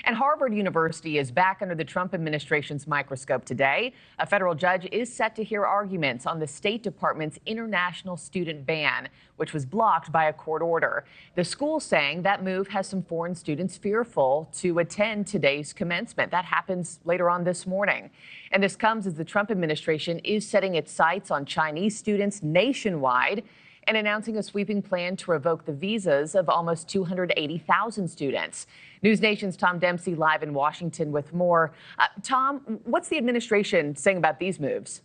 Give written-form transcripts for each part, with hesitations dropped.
And Harvard University is back under the Trump administration's microscope today. A federal judge is set to hear arguments on the State Department's international student ban, which was blocked by a court order. The school saying that move has some foreign students fearful to attend today's commencement. That happens later on this morning. And this comes as the Trump administration is setting its sights on Chinese students nationwide and announcing a sweeping plan to revoke the visas of almost 280,000 students. NewsNation's Tom Dempsey live in Washington with more. Tom, what's the administration saying about these moves?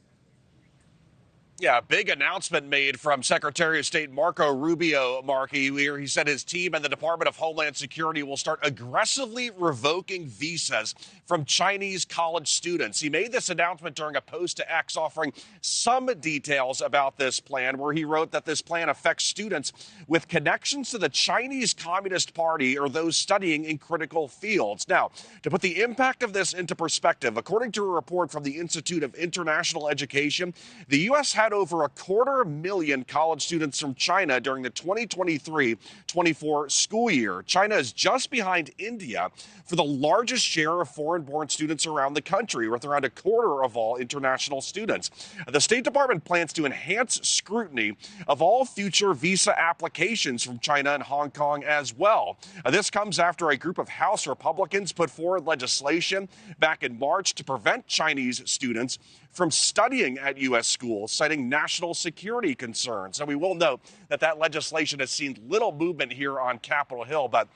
Yeah, a big announcement made from Secretary of State Marco Rubio, Markie, where he said his team and the Department of Homeland Security will start aggressively revoking visas from Chinese college students. He made this announcement during a post to X offering some details about this plan, where he wrote that this plan affects students with connections to the Chinese Communist Party or those studying in critical fields. Now, to put the impact of this into perspective, according to a report from the Institute of International Education, the U.S. had over 250,000 college students from China during the 2023-24 school year. China is just behind India for the largest share of foreign-born students around the country, with around a quarter of all international students. The State Department plans to enhance scrutiny of all future visa applications from China and Hong Kong as well. This comes after a group of House Republicans put forward legislation back in March to prevent Chinese students from studying at U.S. schools, citing national security concerns. And we will note that that legislation has seen little movement here on Capitol Hill, but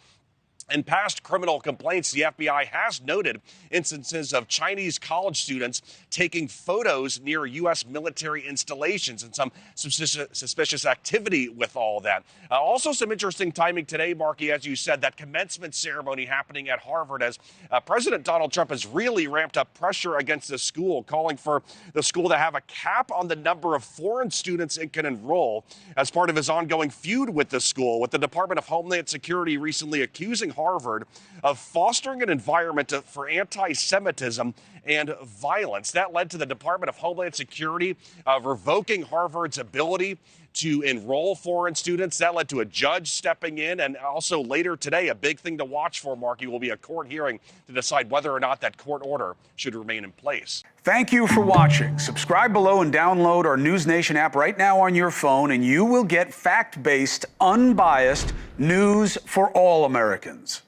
in past criminal complaints, the FBI has noted instances of Chinese college students taking photos near U.S. military installations and some suspicious activity with all that. Also, some interesting timing today, Markie, as you said, that commencement ceremony happening at Harvard as President Donald Trump has really ramped up pressure against the school, calling for the school to have a cap on the number of foreign students it can enroll as part of his ongoing feud with the school, with the Department of Homeland Security recently accusing Harvard of fostering an environment for anti-Semitism and violence. That led to the Department of Homeland Security revoking Harvard's ability to enroll foreign students. That led to a judge stepping in, and also later today, a big thing to watch for, Markie, will be a court hearing to decide whether or not that court order should remain in place. Thank you for watching. Subscribe below and download our NewsNation app right now on your phone, and you will get fact-based, unbiased news for all Americans.